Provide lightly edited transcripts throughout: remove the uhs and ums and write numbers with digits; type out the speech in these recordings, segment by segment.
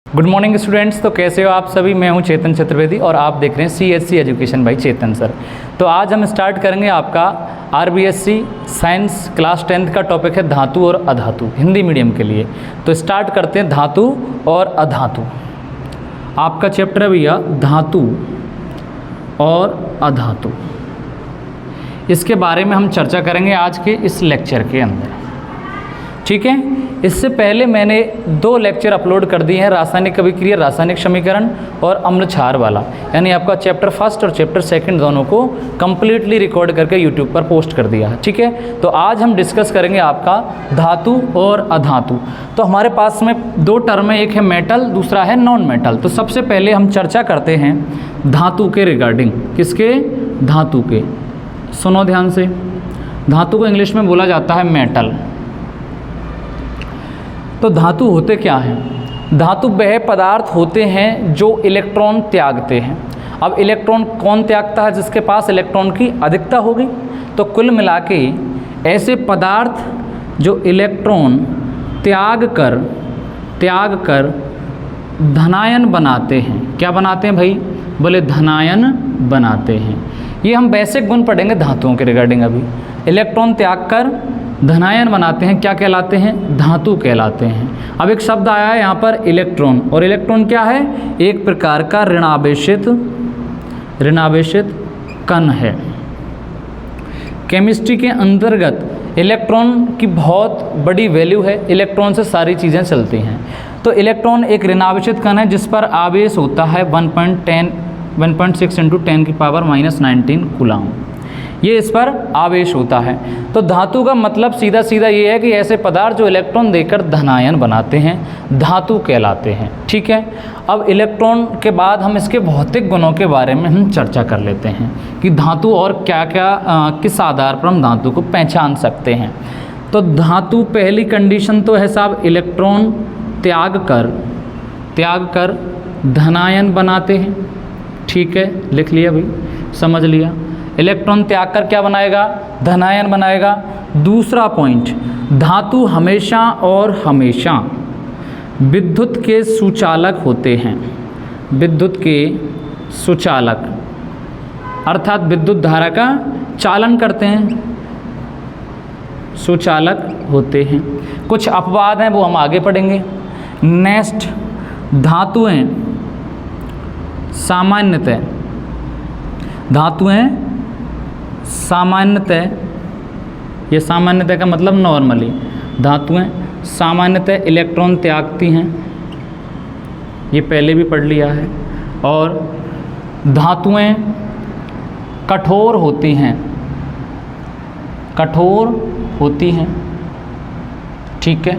Good morning students. तो कैसे हो आप सभी। मैं हूं चेतन चतुर्वेदी और आप देख रहे हैं CSC education by Chetan sir. तो आज हम स्टार्ट करेंगे आपका RBSc साइंस क्लास 10th का टॉपिक है धातु और अधातु, हिंदी मीडियम के लिए। तो स्टार्ट करते हैं धातु और अधातु। आपका चैप्टर है भैया धातु और अधातु। इसके बारे में हम चर्चा करेंगे आज के इस लेक्चर के अंदर, ठीक है। इससे पहले मैंने 2 लेक्चर अपलोड कर दिए हैं, रासायनिक अभिक्रिया रासायनिक समीकरण और अम्ल क्षार वाला, यानी आपका चैप्टर 1 और चैप्टर 2 दोनों को कंप्लीटली रिकॉर्ड करके यूट्यूब पर पोस्ट कर दिया है, ठीक है। तो आज हम डिस्कस करेंगे आपका धातु और अधातु। तो हमारे पास में 2 टर्म है, एक है मेटल, दूसरा है नॉन मेटल। तो सबसे पहले हम चर्चा करते हैं धातु के रिगार्डिंग। किसके? धातु के। सुनो ध्यान से, धातु को इंग्लिश में बोला जाता है मेटल। तो धातु होते क्या हैं? धातु वह पदार्थ होते हैं जो इलेक्ट्रॉन त्यागते हैं। अब इलेक्ट्रॉन कौन त्यागता है? जिसके पास इलेक्ट्रॉन की अधिकता होगी। तो कुल मिला के ऐसे पदार्थ जो इलेक्ट्रॉन त्याग कर धनायन बनाते हैं। क्या बनाते हैं भाई? बोले धनायन बनाते हैं। ये हम बेसिक गुण पढ़ेंगे धातुओं के रिगार्डिंग अभी। इलेक्ट्रॉन त्याग कर धनायन बनाते हैं, क्या कहलाते हैं? धातु कहलाते हैं। अब एक शब्द आया है यहाँ पर इलेक्ट्रॉन, और इलेक्ट्रॉन क्या है? एक प्रकार का ऋणावेशित कण है। केमिस्ट्री के अंतर्गत इलेक्ट्रॉन की बहुत बड़ी वैल्यू है। इलेक्ट्रॉन से सारी चीज़ें चलती हैं। तो इलेक्ट्रॉन एक ऋणावेशित कण है जिस पर आवेश होता है 1.6 × 10⁻⁻19 कूलम। ये इस पर आवेश होता है। तो धातु का मतलब सीधा सीधा ये है कि ऐसे पदार्थ जो इलेक्ट्रॉन देकर धनायन बनाते हैं धातु कहलाते हैं, ठीक है। अब इलेक्ट्रॉन के बाद हम इसके भौतिक गुणों के बारे में हम चर्चा कर लेते हैं कि धातु और क्या क्या किस आधार पर हम धातु को पहचान सकते हैं। तो धातु पहली कंडीशन तो है साहब, इलेक्ट्रॉन त्याग कर धनायन बनाते हैं, ठीक है। लिख लिया भाई, समझ लिया। इलेक्ट्रॉन त्याग कर क्या बनाएगा? धनायन बनाएगा। दूसरा पॉइंट, धातु हमेशा और हमेशा विद्युत के सुचालक होते हैं। विद्युत के सुचालक अर्थात विद्युत धारा का चालन करते हैं, सुचालक होते हैं। कुछ अपवाद हैं वो हम आगे पढ़ेंगे। नेक्स्ट, धातुएं सामान्यतः, ये सामान्यतः का मतलब नॉर्मली, धातुएं सामान्यतः इलेक्ट्रॉन त्यागती हैं, ये पहले भी पढ़ लिया है। और धातुएं कठोर होती हैं, ठीक है।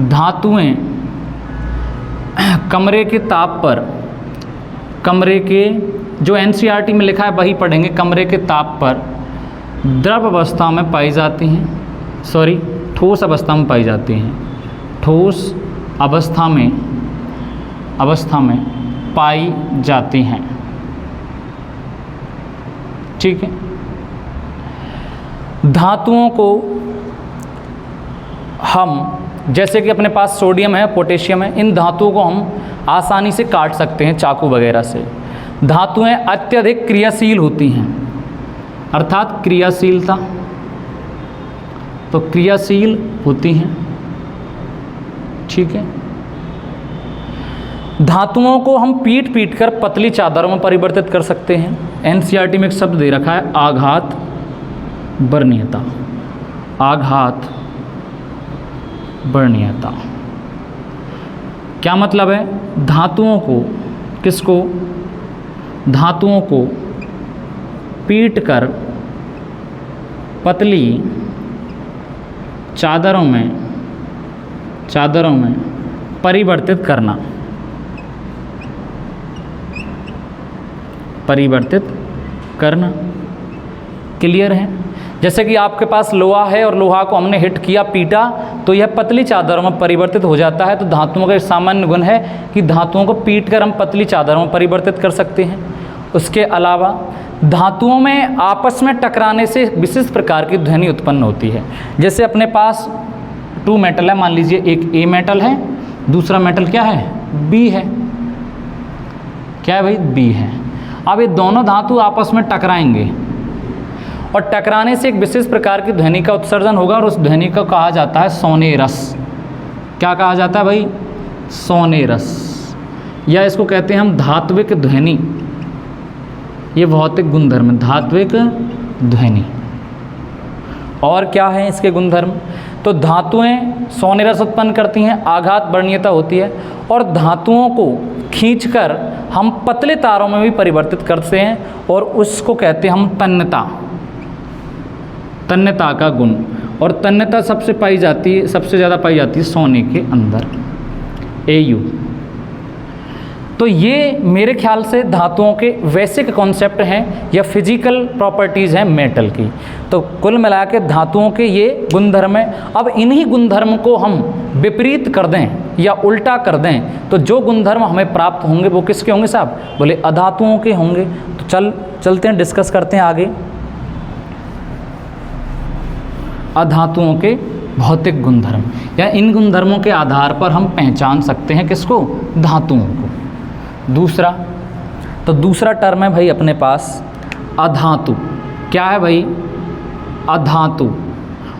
धातुएं कमरे के ताप पर, कमरे के जो NCERT में लिखा है वही पढ़ेंगे, कमरे के ताप पर द्रव अवस्था में पाई जाती हैं, ठोस अवस्था में पाई जाती हैं, ठोस अवस्था में पाई जाती हैं, ठीक है। धातुओं को हम, जैसे कि अपने पास सोडियम है, पोटेशियम है, इन धातुओं को हम आसानी से काट सकते हैं चाकू वगैरह से। धातुएं अत्यधिक क्रियाशील होती हैं, अर्थात क्रियाशीलता, तो क्रियाशील होती हैं, ठीक है। धातुओं को हम पीट कर पतली चादरों में परिवर्तित कर सकते हैं। NCERT में एक शब्द दे रखा है आघात वर्णीयता। क्या मतलब है? धातुओं को पीट कर पतली चादरों में परिवर्तित करना। क्लियर है? जैसे कि आपके पास लोहा है और लोहा को हमने हिट किया, पीटा, तो यह पतली चादरों में परिवर्तित हो जाता है। तो धातुओं का सामान्य गुण है कि धातुओं को पीट कर हम पतली चादरों में परिवर्तित कर सकते हैं। उसके अलावा धातुओं में आपस में टकराने से विशिष्ट प्रकार की ध्वनि उत्पन्न होती है। जैसे अपने पास 2 मेटल है, मान लीजिए एक A मेटल है दूसरा मेटल क्या है, बी है। क्या है भाई, बी है। अब ये दोनों धातु आपस में टकराएंगे और टकराने से एक विशेष प्रकार की ध्वनि का उत्सर्जन होगा और उस ध्वनि को कहा जाता है सोनेरस। क्या कहा जाता है भाई, सोनेरस, या इसको कहते हैं हम धात्विक ध्वनि। ये भौतिक गुणधर्म है, धात्विक ध्वनि। और क्या है इसके गुणधर्म, तो धातुएं सोनेरस उत्पन्न करती हैं, आघात वर्णीयता होती है, और धातुओं को खींचकर हम पतले तारों में भी परिवर्तित करते हैं और उसको कहते हैं हम तन्यता, तन्यता का गुण। और तन्यता सबसे पाई जाती है, सबसे ज़्यादा पाई जाती है सोने के अंदर, Au। तो ये मेरे ख्याल से धातुओं के वैसिक कॉन्सेप्ट हैं या फिजिकल प्रॉपर्टीज़ हैं मेटल की। तो कुल मिला के धातुओं के ये गुणधर्म हैं। अब इन्हीं गुणधर्म को हम विपरीत कर दें या उल्टा कर दें तो जो गुणधर्म हमें प्राप्त होंगे वो किसके होंगे साहब, बोले अधातुओं के होंगे। तो चलते हैं, डिस्कस करते हैं आगे अधातुओं के भौतिक गुणधर्म, या इन गुणधर्मों के आधार पर हम पहचान सकते हैं किसको, धातुओं को। दूसरा, तो दूसरा टर्म है भाई अपने पास अधातु। क्या है भाई, अधातु।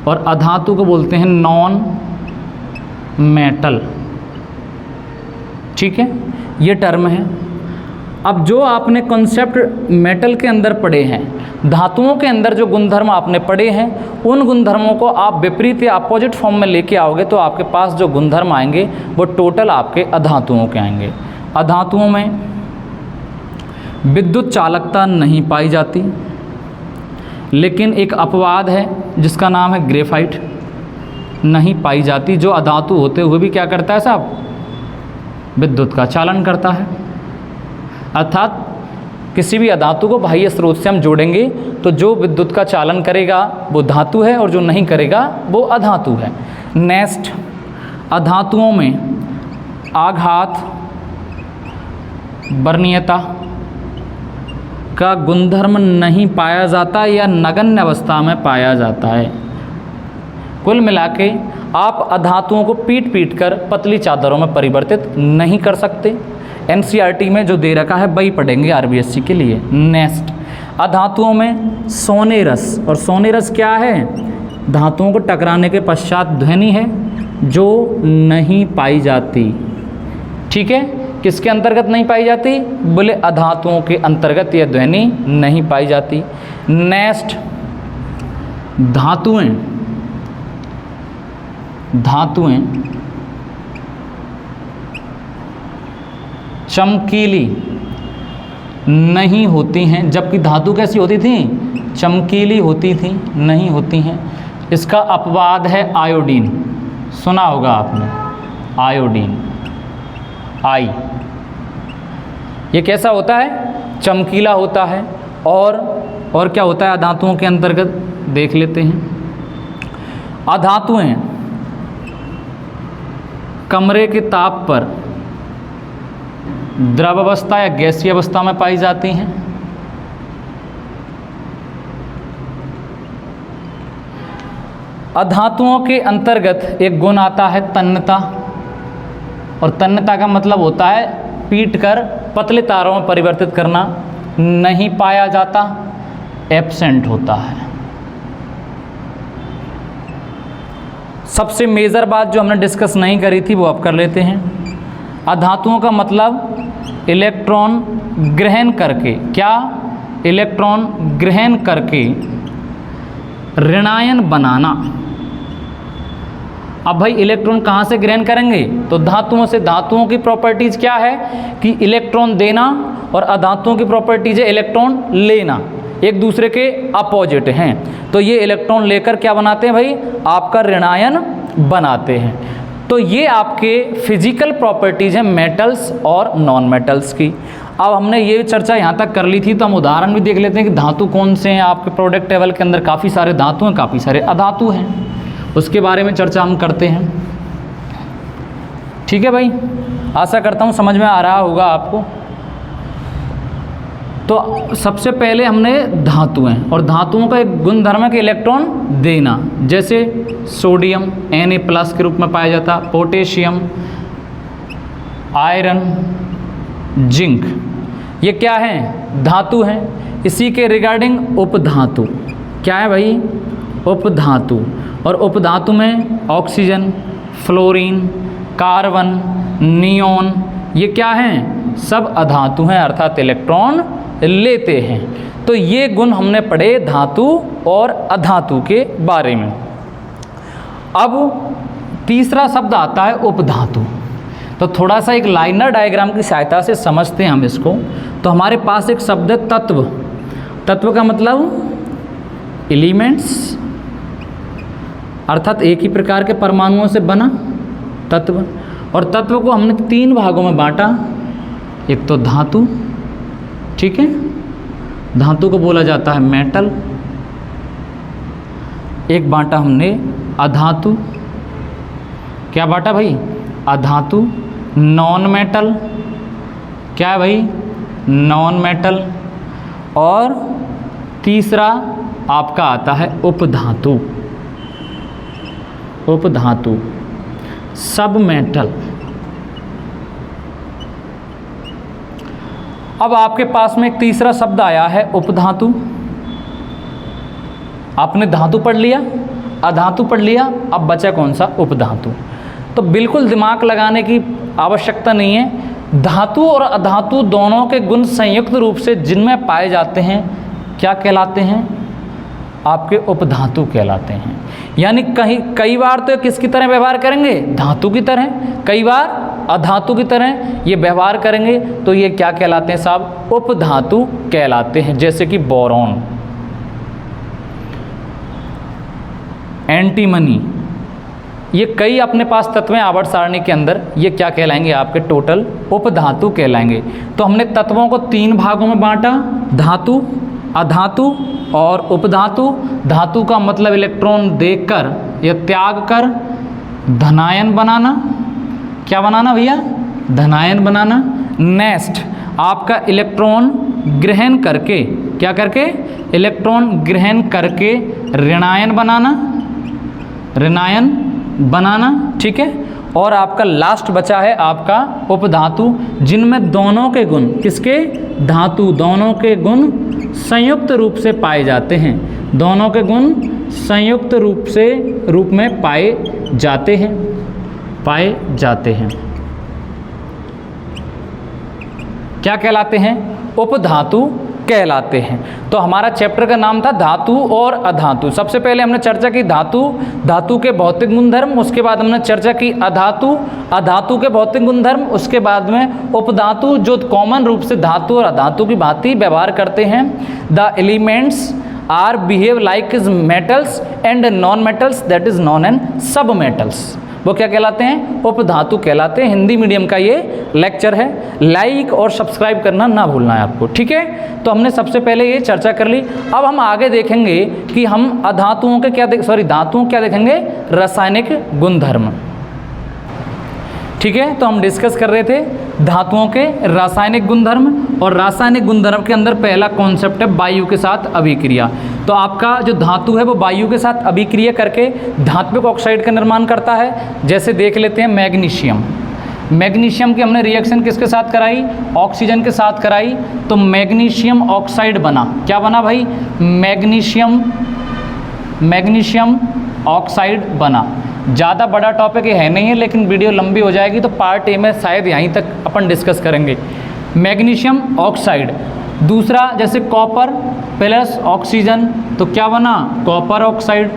और अधातु को बोलते हैं नॉन मेटल। ठीक है, ये टर्म है। अब जो आपने कॉन्सेप्ट मेटल के अंदर पढ़े हैं, धातुओं के अंदर जो गुणधर्म आपने पढ़े हैं, उन गुणधर्मों को आप विपरीत या अपोजिट फॉर्म में लेके आओगे तो आपके पास जो गुणधर्म आएंगे वो टोटल आपके अधातुओं के आएंगे। अधातुओं में विद्युत चालकता नहीं पाई जाती, लेकिन एक अपवाद है जिसका नाम है ग्रेफाइट, नहीं पाई जाती। जो अधातु होते हुए भी क्या करता है साहब, विद्युत का चालन करता है। अर्थात किसी भी अधातु को बाह्य स्रोत से हम जोड़ेंगे तो जो विद्युत का चालन करेगा वो धातु है और जो नहीं करेगा वो अधातु है। नेक्स्ट, अधातुओं में आघात वर्णीयता का गुणधर्म नहीं पाया जाता या नगण्य अवस्था में पाया जाता है। कुल मिला के आप अधातुओं को पीट पीट कर पतली चादरों में परिवर्तित नहीं कर सकते। एनसीईआरटी में जो दे रखा है वही पढ़ेंगे आरबीएससी के लिए। नेक्स्ट, अधातुओं में सोनेरस, और सोनेरस क्या है, धातुओं को टकराने के पश्चात ध्वनि है जो नहीं पाई जाती। ठीक है, किसके अंतर्गत नहीं पाई जाती, बोले अधातुओं के अंतर्गत यह ध्वनि नहीं पाई जाती। नेक्स्ट, धातुएं चमकीली नहीं होती हैं, जबकि धातु कैसी होती थी, चमकीली होती थी, नहीं होती हैं। इसका अपवाद है आयोडीन, सुना होगा आपने, आयोडीन, आई। ये कैसा होता है, चमकीला होता है। और क्या होता है अधातुओं के अंतर्गत, देख लेते हैं। अधातुएं कमरे के ताप पर द्रव अवस्था या गैसीय अवस्था में पाई जाती हैं। अधातुओं के अंतर्गत एक गुण आता है तन्यता, और तन्यता का मतलब होता है पीट कर पतले तारों में परिवर्तित करना। नहीं पाया जाता, एब्सेंट होता है। सबसे मेजर बात जो हमने डिस्कस नहीं करी थी वो अब कर लेते हैं। अधातुओं का मतलब इलेक्ट्रॉन ग्रहण करके, क्या, इलेक्ट्रॉन ग्रहण करके ऋणायन बनाना। अब भाई इलेक्ट्रॉन कहाँ से ग्रहण करेंगे, तो धातुओं से। धातुओं की प्रॉपर्टीज क्या है कि इलेक्ट्रॉन देना, और अधातुओं की प्रॉपर्टीज है इलेक्ट्रॉन लेना, एक दूसरे के अपोजिट हैं। तो ये इलेक्ट्रॉन लेकर क्या बनाते हैं भाई, आपका ऋणायन बनाते हैं। तो ये आपके फिजिकल प्रॉपर्टीज हैं मेटल्स और नॉन मेटल्स की। अब हमने ये चर्चा यहाँ तक कर ली थी, तो हम उदाहरण भी देख लेते हैं कि धातु कौन से हैं। आपके प्रोडक्ट टेबल के अंदर काफ़ी सारे धातु हैं, काफ़ी सारे अधातु हैं, उसके बारे में चर्चा हम करते हैं। ठीक है भाई, आशा करता हूँ समझ में आ रहा होगा आपको। तो सबसे पहले हमने धातुएं, और धातुओं का एक गुणधर्म है कि इलेक्ट्रॉन देना। जैसे सोडियम Na+ के रूप में पाया जाता, पोटेशियम आयरन, जिंक, ये क्या है? धातु हैं। इसी के रिगार्डिंग उपधातु, क्या है भाई? उपधातु। और उपधातु में ऑक्सीजन, फ्लोरीन, कार्बन, नियोन, ये क्या हैं? सब अधातु हैं, अर्थात इलेक्ट्रॉन लेते हैं। तो ये गुण हमने पढ़े धातु और अधातु के बारे में। अब तीसरा शब्द आता है उपधातु। तो थोड़ा सा एक लाइनर डायग्राम की सहायता से समझते हैं हम इसको। तो हमारे पास एक शब्द है तत्व। तत्व का मतलब एलिमेंट्स, अर्थात एक ही प्रकार के परमाणुओं से बना तत्व। और तत्व को हमने 3 भागों में बांटा। एक तो धातु, ठीक है, धातु को बोला जाता है मेटल। एक बांटा हमने अधातु, क्या बांटा भाई? अधातु। नॉन मेटल, क्या है भाई? Non metal. और तीसरा आपका आता है उपधातु। उपधातु, सब मेटल। अब आपके पास में एक तीसरा शब्द आया है उपधातु। आपने धातु पढ़ लिया, अधातु पढ़ लिया, अब बचा कौन सा? उपधातु। तो बिल्कुल दिमाग लगाने की आवश्यकता नहीं है। धातु और अधातु दोनों के गुण संयुक्त रूप से जिनमें पाए जाते हैं क्या कहलाते हैं? आपके उपधातु कहलाते हैं। यानी कई बार तो किसकी तरह व्यवहार करेंगे? धातु की तरह। कई बार अधातु की तरह ये व्यवहार करेंगे, तो ये क्या कहलाते हैं साहब? उपधातु कहलाते हैं। जैसे कि बोरॉन, एंटीमनी, ये कई अपने पास तत्व हैं आवर्त सारणी के अंदर, ये क्या कहलाएंगे? आपके टोटल उपधातु कहलाएंगे। तो हमने तत्वों को 3 भागों में बांटा, धातु, अधातु और उपधातु। धातु का मतलब इलेक्ट्रॉन देकर या त्याग कर धनायन बनाना। क्या बनाना भैया? धनायन बनाना। नेक्स्ट आपका इलेक्ट्रॉन ग्रहण करके, क्या करके? इलेक्ट्रॉन ग्रहण करके ऋणायन बनाना, ऋणायन बनाना, ठीक है। और आपका लास्ट बचा है आपका उपधातु, जिनमें दोनों के गुण, किसके? धातु, दोनों के गुण संयुक्त रूप से पाए जाते हैं। दोनों के गुण संयुक्त रूप में पाए जाते हैं, पाए जाते हैं। क्या कहलाते हैं? उपधातु कहलाते हैं। तो हमारा चैप्टर का नाम था धातु और अधातु। सबसे पहले हमने चर्चा की धातु, धातु के भौतिक गुणधर्म, उसके बाद हमने चर्चा की अधातु, अधातु के भौतिक गुणधर्म, उसके बाद में उपधातु जो कॉमन रूप से धातु और अधातु की भांति व्यवहार करते हैं। The elements are behave like is metals and non metals, that is non and sub metals. वो क्या कहलाते हैं? उपधातु कहलाते हैं। हिंदी मीडियम का ये लेक्चर है। लाइक और सब्सक्राइब करना ना भूलना है आपको, ठीक है। तो हमने सबसे पहले ये चर्चा कर ली। अब हम आगे देखेंगे कि हम अधातुओं के धातुओं क्या देखेंगे? रासायनिक गुणधर्म, ठीक है। तो हम डिस्कस कर रहे थे धातुओं के रासायनिक गुणधर्म, और रासायनिक गुणधर्म के अंदर पहला कॉन्सेप्ट है वायु के साथ अभिक्रिया। तो आपका जो धातु है वो वायु के साथ अभिक्रिया करके धात्विक ऑक्साइड का निर्माण करता है। जैसे देख लेते हैं मैग्नीशियम। मैग्नीशियम की हमने रिएक्शन किसके साथ कराई? ऑक्सीजन के साथ कराई, तो मैग्नीशियम ऑक्साइड बना। क्या बना भाई? मैग्नीशियम ऑक्साइड बना। ज़्यादा बड़ा टॉपिक ये है नहीं है, लेकिन वीडियो लंबी हो जाएगी तो पार्ट ए में शायद यहीं तक अपन डिस्कस करेंगे। Magnesium oxide. दूसरा जैसे कॉपर प्लस ऑक्सीजन, तो क्या बना? Copper oxide.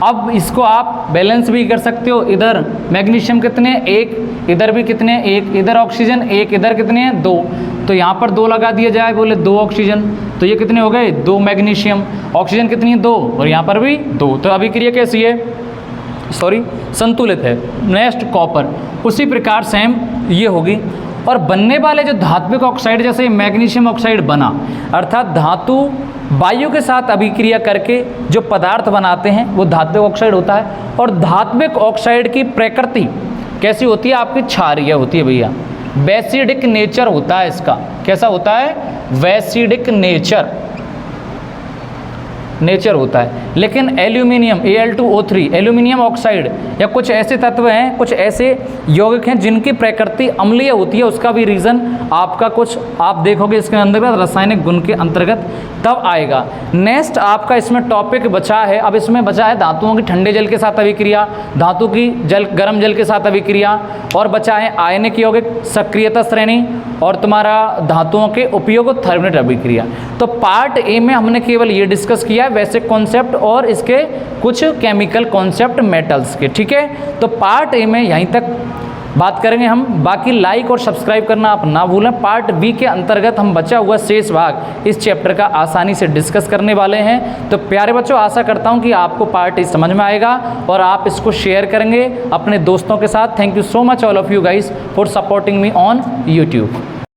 अब इसको आप बैलेंस भी कर सकते हो। इधर मैग्नीशियम कितने? 1, इधर भी कितने? 1, इधर ऑक्सीजन 1, इधर कितने हैं? 2। तो यहाँ पर 2 लगा दिया जाए, बोले 2 ऑक्सीजन, तो ये कितने हो गए? 2 मैग्नीशियम। ऑक्सीजन कितनी है? 2, और यहाँ पर भी 2। तो अभिक्रिया कैसी है? संतुलित है। नेक्स्ट कॉपर, उसी प्रकार सेम ये होगी। और बनने वाले जो धात्विक ऑक्साइड, जैसे मैग्नीशियम ऑक्साइड बना, अर्थात धातु वायु के साथ अभिक्रिया करके जो पदार्थ बनाते हैं वो धात्विक ऑक्साइड होता है। और धात्विक ऑक्साइड की प्रकृति कैसी होती है? आपकी क्षारीय होती है भैया, बेसिडिक नेचर होता है इसका। कैसा होता है? बेसिडिक नेचर। नेचर होता है। लेकिन एल्यूमिनियम Al2O3 एल्यूमिनियम ऑक्साइड या कुछ ऐसे तत्व हैं, कुछ ऐसे यौगिक हैं जिनकी प्रकृति अम्लीय होती है, उसका भी रीज़न आपका कुछ आप देखोगे इसके अंतर्गत रासायनिक गुण के अंतर्गत तब आएगा। नेक्स्ट आपका इसमें टॉपिक बचा है, अब इसमें बचा है धातुओं की ठंडे जल के साथ अभिक्रिया, धातु की गर्म जल के साथ अभिक्रिया, और बचा है आयनिक यौगिक सक्रियता श्रेणी, और तुम्हारा धातुओं के उपयोग थर्मोनेट अभिक्रिया। तो पार्ट ए में हमने केवल ये डिस्कस किया है बेसिक कॉन्सेप्ट और इसके कुछ केमिकल कॉन्सेप्ट मेटल्स के, ठीक है। तो पार्ट ए में यहीं तक बात करेंगे हम, बाकी लाइक और सब्सक्राइब करना आप ना भूलें। पार्ट बी के अंतर्गत हम बचा हुआ शेष भाग इस चैप्टर का आसानी से डिस्कस करने वाले हैं। तो प्यारे बच्चों, आशा करता हूं कि आपको पार्ट ए समझ में आएगा और आप इसको शेयर करेंगे अपने दोस्तों के साथ। Thank you so much all of you guys for supporting me on YouTube.